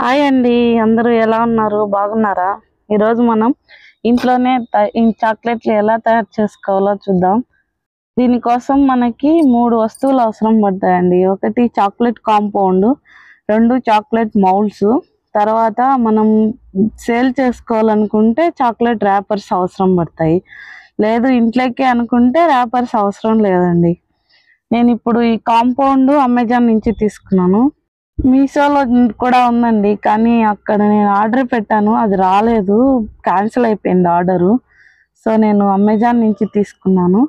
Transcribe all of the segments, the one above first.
Hi అండి. అందరూ ఎలా ఉన్నారు? బాగున్నారా? ఈరోజు మనం ఇంట్లోనే చాక్లెట్లు ఎలా తయారు చేసుకోవాలో చూద్దాం. దీనికోసం మనకి 3 వస్తువులు అవసరం పడతాయండి. ఒకటి చాక్లెట్ కాంపౌండ్, 2 చాక్లెట్ మౌల్డ్స్, తర్వాత మనం సేల్ చేసుకోవాలనుకుంటే చాక్లెట్ ర్యాపర్స్ అవసరం పడతాయి. లేదు ఇంట్లోకే అనుకుంటే ర్యాపర్స్ అవసరం లేదండి. నేను ఇప్పుడు ఈ కాంపౌండ్ అమెజాన్ నుంచి తీసుకున్నాను. మీషోలో కూడా ఉందండి. కానీ అక్కడ నేను ఆర్డర్ పెట్టాను. అది రాలేదు. క్యాన్సిల్ అయిపోయింది ఆర్డరు. సో, నేను అమెజాన్ నుంచి తీసుకున్నాను.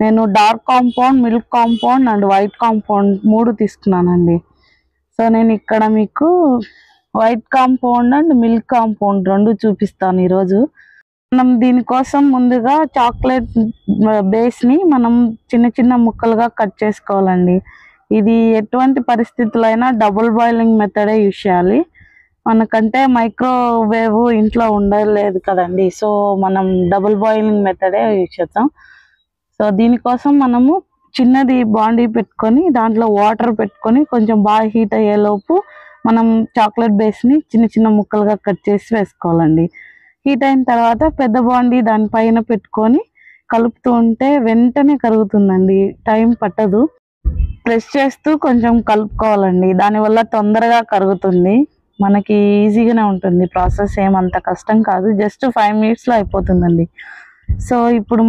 నేను dark compound, milk compound and white compound 3 తీసుకున్నానండి. సో, నేను ఇక్కడ మీకు white compound and milk compound 2 చూపిస్తాను ఈరోజు. మనం దీనికోసం ముందుగా చాక్లెట్ బేస్ని మనం చిన్న చిన్న ముక్కలుగా కట్ చేసుకోవాలండి. ఇది ఎటువంటి పరిస్థితుల్లో అయినా డబుల్ బాయిలింగ్ మెథడే యూజ్ చేయాలి. మనకంటే మైక్రోవేవ్ ఇంట్లో ఉండలేదు కదండి. సో మనం డబుల్ బాయిలింగ్ మెథడే యూజ్ చేద్దాం. సో దీనికోసం మనము చిన్నది బాండీ పెట్టుకొని దాంట్లో వాటర్ పెట్టుకొని కొంచెం బాగా హీట్ అయ్యేలోపు మనం చాక్లెట్ బేస్ని చిన్న చిన్న ముక్కలుగా కట్ చేసి వేసుకోవాలండి. హీట్ అయిన తర్వాత పెద్ద బాండీ దానిపైన పెట్టుకొని కలుపుతూ ఉంటే వెంటనే కరుగుతుందండి. టైం పట్టదు. ప్రెస్ చేస్తూ కొంచెం కలుపుకోవాలండి. దానివల్ల తొందరగా కరుగుతుంది. మనకి ఈజీగానే ఉంటుంది. ప్రాసెస్ ఏమంత కష్టం కాదు. జస్ట్ 5 మినిట్స్లో అయిపోతుందండి. సో ఇప్పుడు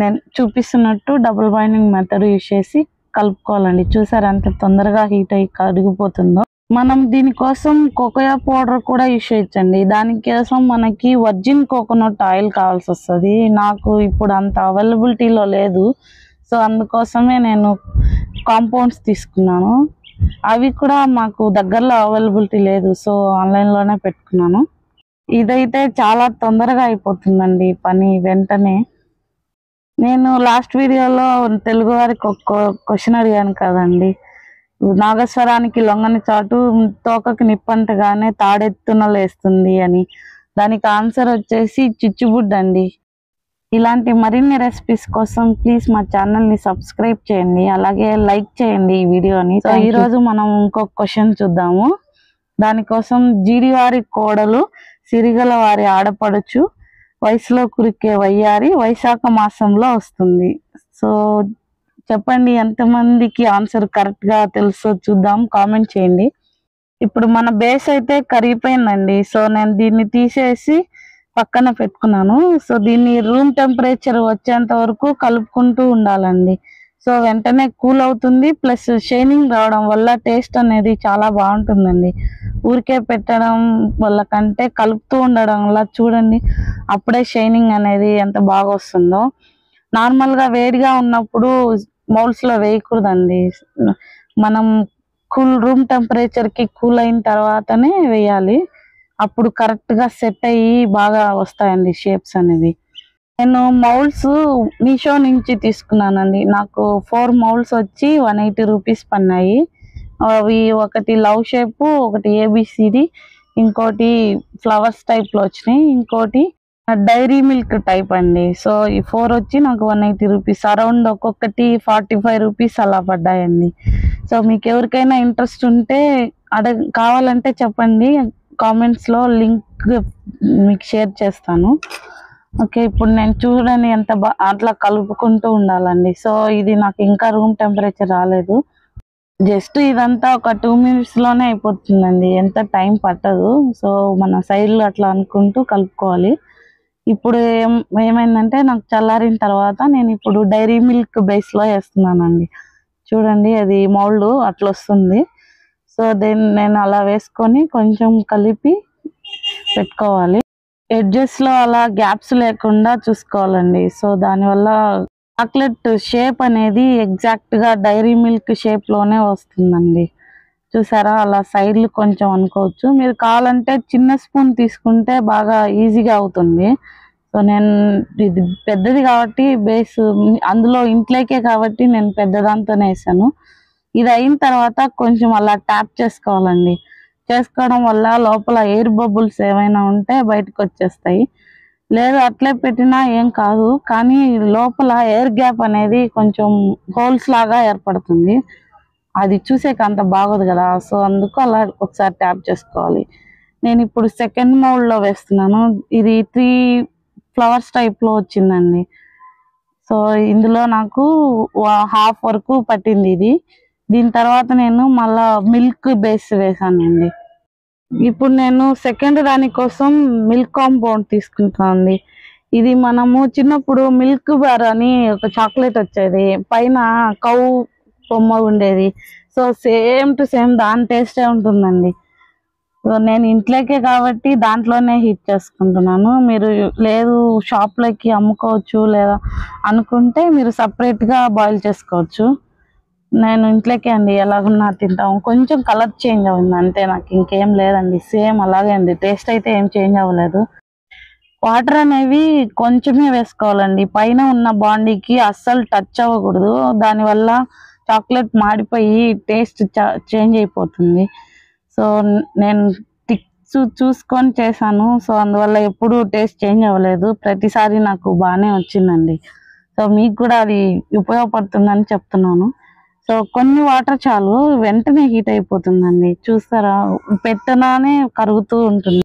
నేను చూపిస్తున్నట్టు డబుల్ బాయిలింగ్ మెథడ్ యూజ్ చేసి కలుపుకోవాలండి. చూసారా ఎంత తొందరగా హీట్ అయ్యి కరిగిపోతుందో. మనం దీనికోసం కోకోయా పౌడర్ కూడా యూజ్ చేయొచ్చండి. దానికోసం మనకి వర్జిన్ కోకోనట్ ఆయిల్ కావాల్సి వస్తుంది. నాకు ఇప్పుడు అంత అవైలబిలిటీలో లేదు. సో అందుకోసమే నేను కాంపౌండ్స్ తీసుకున్నాను. అవి కూడా మాకు దగ్గరలో అవైలబిలిటీ లేదు. సో ఆన్లైన్లోనే పెట్టుకున్నాను. ఇదైతే చాలా తొందరగా అయిపోతుందండి పని వెంటనే. నేను లాస్ట్ వీడియోలో తెలుగు వారికి ఒక క్వశ్చన్ అడిగాను కదండి. నాగస్వరానికి లొంగని చాటు తోకకి నిప్పంటగానే తాడెత్తున లేస్తుంది అని. దానికి ఆన్సర్ వచ్చేసి చిచ్చుబుడ్డ అండి. ఇలాంటి మరిన్ని రెసిపీస్ కోసం ప్లీజ్ మా ఛానల్ని సబ్స్క్రైబ్ చేయండి. అలాగే లైక్ చేయండి ఈ వీడియోని. సో ఈరోజు మనం ఇంకొక క్వశ్చన్ చూద్దాము. దానికోసం జీడివారి కోడలు, సిరిగల వారి ఆడపడుచు, వయసులో కురికే వయ్యారి వైశాఖ మాసంలో వస్తుంది. సో చెప్పండి ఎంతమందికి ఆన్సర్ కరెక్ట్గా తెలుసో చూద్దాం. కామెంట్ చేయండి. ఇప్పుడు మన బేస్ అయితే కరిగిపోయిందండి. సో నేను దీన్ని తీసేసి పక్కన పెట్టుకున్నాను. సో దీన్ని రూమ్ టెంపరేచర్ వచ్చేంత వరకు కలుపుకుంటూ ఉండాలండి. సో వెంటనే కూల్ అవుతుంది. ప్లస్ షైనింగ్ రావడం వల్ల టేస్ట్ అనేది చాలా బాగుంటుందండి. ఊరికే పెట్టడం వల్ల కంటే కలుపుతూ ఉండడం వల్ల చూడండి అప్పుడే షైనింగ్ అనేది ఎంత బాగా వస్తుందో. నార్మల్గా వేడిగా ఉన్నప్పుడు మౌల్డ్స్లో వేయకూడదండి. మనం రూమ్ టెంపరేచర్కి కూల్ అయిన తర్వాతనే వేయాలి. అప్పుడు కరెక్ట్గా సెట్ అయ్యి బాగా వస్తాయండి షేప్స్ అనేవి. నేను మౌల్డ్స్ మీషో నుంచి తీసుకున్నానండి. నాకు 4 మౌల్డ్స్ వచ్చి 180 రూపీస్ పన్నాయి. అవి ఒకటి లవ్ షేపు, ఒకటి ఏబిసిడి, ఇంకోటి ఫ్లవర్స్ టైప్లో వచ్చినాయి, ఇంకోటి డైరీ మిల్క్ టైప్ అండి. సో ఈ 4 వచ్చి నాకు 180 రూపీస్, అరౌండ్ ఒక్కొక్కటి 45 రూపీస్ అలా పడ్డాయండి. సో మీకు ఎవరికైనా ఇంట్రెస్ట్ ఉంటే కావాలంటే చెప్పండి. కామెంట్స్లో లింక్ మీకు షేర్ చేస్తాను. ఓకే, ఇప్పుడు నేను చూడండి ఎంత అట్లా కలుపుకుంటూ ఉండాలండి. సో ఇది నాకు ఇంకా రూమ్ టెంపరేచర్ రాలేదు. జస్ట్ ఇదంతా ఒక 2 మినిట్స్లోనే అయిపోతుందండి. ఎంత టైం పట్టదు. సో మన సైడ్లో అట్లా అనుకుంటూ కలుపుకోవాలి. ఇప్పుడు ఏమైందంటే నాకు చల్లారిన తర్వాత నేను ఇప్పుడు డైరీ మిల్క్ బేస్లో వేస్తున్నానండి. చూడండి అది మౌల్డ్ అట్లా వస్తుంది. సో నేను అలా వేసుకొని కొంచెం కలిపి పెట్టుకోవాలి. ఎడ్జెస్లో అలా గ్యాప్స్ లేకుండా చూసుకోవాలండి. సో దానివల్ల చాక్లెట్ షేప్ అనేది ఎగ్జాక్ట్గా డైరీ మిల్క్ షేప్లోనే వస్తుందండి. చూసారా అలా సైడ్లు కొంచెం అనుకోవచ్చు. మీరు కావాలంటే చిన్న స్పూన్ తీసుకుంటే బాగా ఈజీగా అవుతుంది. సో నేను ఇది పెద్దది కాబట్టి బేస్ అందులో ఇంట్లోకే కాబట్టి నేను పెద్దదాంతోనే వేసాను. ఇది అయిన తర్వాత కొంచెం అలా ట్యాప్ చేసుకోవాలండి. చేసుకోవడం వల్ల లోపల ఎయిర్ బబుల్స్ ఏమైనా ఉంటే బయటకు వచ్చేస్తాయి. లేదు అట్లే పెట్టినా ఏం కాదు, కానీ లోపల ఎయిర్ గ్యాప్ అనేది కొంచెం హోల్స్ లాగా ఏర్పడుతుంది. అది చూసేకి అంత బాగోదు కదా, సో అందుకు అలా ఒకసారి ట్యాప్ చేసుకోవాలి. నేను ఇప్పుడు సెకండ్ మౌల్డ్లో వేస్తున్నాను. ఇది 3 ఫ్లవర్స్ టైప్లో వచ్చిందండి. సో ఇందులో నాకు హాఫ్ వరకు పట్టింది ఇది. దీని తర్వాత నేను మళ్ళా మిల్క్ బేస్ వేసానండి. ఇప్పుడు నేను సెకండ్ దానికోసం మిల్క్ కాంపౌండ్ తీసుకుంటానండి. ఇది మనము చిన్నప్పుడు మిల్క్ బార్ అని ఒక చాక్లెట్ వచ్చేది, పైన కౌ బొమ్మ ఉండేది. సో సేమ్ టు సేమ్ దాని టేస్టే ఉంటుందండి. సో నేను ఇంట్లోకే కాబట్టి దాంట్లోనే హీట్ చేసుకుంటున్నాను. మీరు లేదు షాప్లోకి అమ్ముకోవచ్చు లేదా అనుకుంటే మీరు సపరేట్గా బాయిల్ చేసుకోవచ్చు. నేను ఇంట్లోకే అండి, ఎలాగున్నా తింటాం. కొంచెం కలర్ చేంజ్ అయింది అంతే, నాకు ఇంకేం లేదండి, సేమ్ అలాగే ఉంది. టేస్ట్ అయితే ఏం చేంజ్ అవ్వలేదు. వాటర్ అనేవి కొంచెమే వేసుకోవాలండి, పైన ఉన్న బాండీకి అస్సలు టచ్ అవ్వకూడదు. దానివల్ల చాక్లెట్ మాడిపోయి టేస్ట్ చేంజ్ అయిపోతుంది. సో నేను టిక్స్ చూసుకొని చేశాను, సో అందువల్ల ఎప్పుడు టేస్ట్ చేంజ్ అవ్వలేదు. ప్రతిసారి నాకు బాగానే వచ్చిందండి. సో మీకు కూడా అది ఉపయోగపడుతుందని చెప్తున్నాను. సో కొన్ని వాటర్ చాలు, వెంటనే హీట్ అయిపోతుందండి. చూస్తారా, పెట్టనానే కరుగుతూ ఉంటుంది.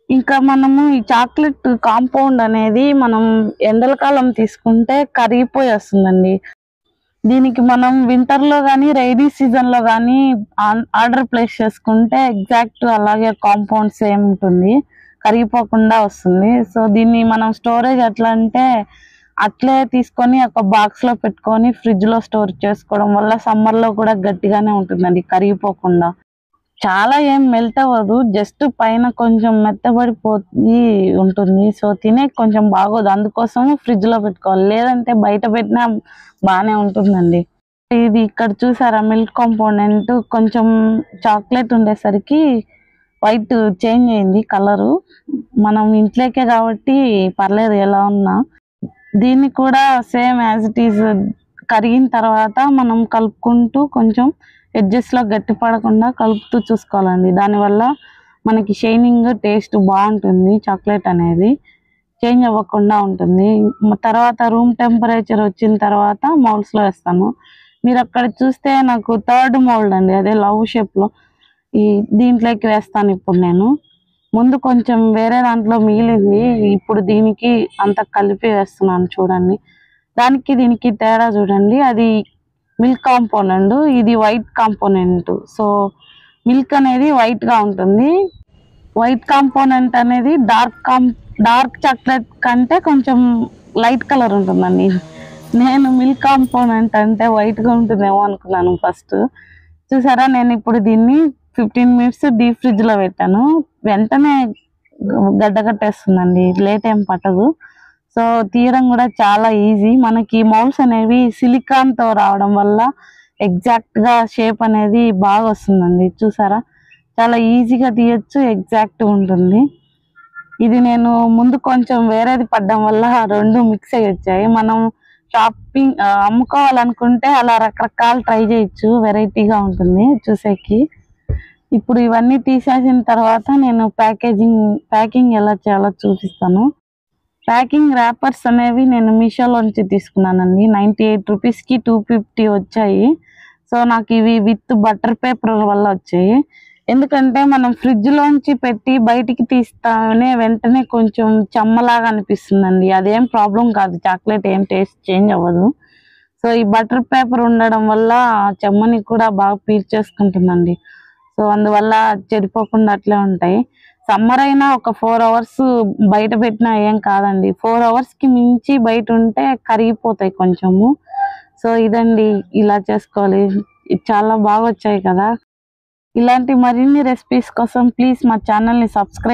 ఇంకా మనము ఈ చాక్లెట్ కాంపౌండ్ అనేది మనం ఎండల కాలం తీసుకుంటే కరిగిపోయి వస్తుందండి. దీనికి మనం వింటర్లో కానీ రైనీ సీజన్లో కానీ ఆర్డర్ ప్లేస్ చేసుకుంటే ఎగ్జాక్ట్ అలాగే కాంపౌండ్ సేమ్ ఉంటుంది, కరిగిపోకుండా వస్తుంది. సో దీన్ని మనం స్టోరేజ్ ఎట్లా అంటే అట్లే తీసుకొని ఒక బాక్స్లో పెట్టుకొని ఫ్రిడ్జ్లో స్టోర్ చేసుకోవడం వల్ల సమ్మర్లో కూడా గట్టిగానే ఉంటుందండి, కరిగిపోకుండా. చాలా ఏం మెల్ట్ అవ్వదు, జస్ట్ పైన కొంచెం మెత్తబడిపోయి ఉంటుంది. సో తినే కొంచెం బాగోదు, అందుకోసం ఫ్రిడ్జ్లో పెట్టుకోవాలి, లేదంటే బయట పెట్టినా బాగానే ఉంటుందండి. ఇది ఇక్కడ చూసారా, మిల్క్ కాంపోనెంట్ కొంచెం చాక్లెట్ ఉండేసరికి వైట్ చేంజ్ అయింది కలరు. మనం ఇంట్లోకే కాబట్టి పర్లేదు ఎలా ఉన్నా. దీన్ని కూడా సేమ్ యాజ్ ఇట్ ఈజ్ కరిగిన తర్వాత మనం కలుపుకుంటూ కొంచెం ఎడ్జెస్లో గట్టి పడకుండా కలుపుతూ చూసుకోవాలండి. దానివల్ల మనకి షైనింగ్ టేస్ట్ బాగుంటుంది, చాక్లెట్ అనేది చేంజ్ అవ్వకుండా ఉంటుంది. తర్వాత రూమ్ టెంపరేచర్ వచ్చిన తర్వాత మౌల్డ్స్లో వేస్తాను. మీరు అక్కడ చూస్తే నాకు థర్డ్ మౌల్డ్ అండి, అదే లవ్ షేప్లో, దీంట్లోకి వేస్తాను ఇప్పుడు నేను. ముందు కొంచెం వేరే దాంట్లో మిగిలింది, ఇప్పుడు దీనికి అంత కలిపి వేస్తున్నాను. చూడండి, దానికి దీనికి తేడా చూడండి. అది మిల్క్ కాంపోనెంట్, ఇది వైట్ కాంపోనెంట్. సో మిల్క్ అనేది వైట్గా ఉంటుంది, వైట్ కాంపోనెంట్ అనేది డార్క్ చాక్లెట్ కంటే కొంచెం లైట్ కలర్ ఉంటుందండి. నేను మిల్క్ కాంపోనెంట్ అంటే వైట్గా ఉంటుందేమో అనుకున్నాను ఫస్ట్. చూసారా, నేను ఇప్పుడు దీన్ని 15 మినిట్స్ డీప్ ఫ్రిడ్జ్లో పెట్టాను, వెంటనే గడ్డకట్టేస్తుందండి, లేట్ ఏం పట్టదు. సో తీయడం కూడా చాలా ఈజీ. మనకి మౌల్డ్స్ అనేవి సిలికాన్తో రావడం వల్ల ఎగ్జాక్ట్గా షేప్ అనేది బాగా వస్తుందండి. చూసారా, చాలా ఈజీగా తీయచ్చు, ఎగ్జాక్ట్ ఉంటుంది. ఇది నేను ముందు కొంచెం వేరేది పడ్డం వల్ల రెండు మిక్స్ అయ్యి వచ్చాయి. మనం షాపింగ్ అమ్ముకోవాలనుకుంటే అలా రకరకాలు ట్రై చేయొచ్చు, వెరైటీగా ఉంటుంది చూసేకి. ఇప్పుడు ఇవన్నీ తీసేసిన తర్వాత నేను ప్యాకింగ్ ఎలా చేయాలో చూపిస్తాను. ప్యాకింగ్ ర్యాపర్స్ అనేవి నేను మీషోలోంచి తీసుకున్నానండి, 98 రూపీస్కి 250 వచ్చాయి. సో నాకు ఇవి విత్ బటర్ పేపర్ వల్ల వచ్చాయి. ఎందుకంటే మనం ఫ్రిడ్జ్లోంచి పెట్టి బయటికి తీస్తానే వెంటనే కొంచెం చెమ్మలాగా అనిపిస్తుందండి, అదేం ప్రాబ్లం కాదు, చాక్లెట్ ఏం టేస్ట్ చేంజ్ అవ్వదు. సో ఈ బటర్ పేపర్ ఉండడం వల్ల చెమ్మని కూడా బాగా పీల్చేసుకుంటుందండి. సో అందువల్ల చెడిపోకుండా అట్లే ఉంటాయి. సమ్మర్ అయినా ఒక 4 అవర్స్ బయట పెట్టినా ఏం కాదండి, 4 అవర్స్కి మించి బయట ఉంటే కరిగిపోతాయి కొంచెము. సో ఇదండి, ఇలా చేసుకోవాలి. చాలా బాగా వచ్చాయి కదా. ఇలాంటి మరిన్ని రెసిపీస్ కోసం ప్లీజ్ మా ఛానల్ని సబ్స్క్రైబ్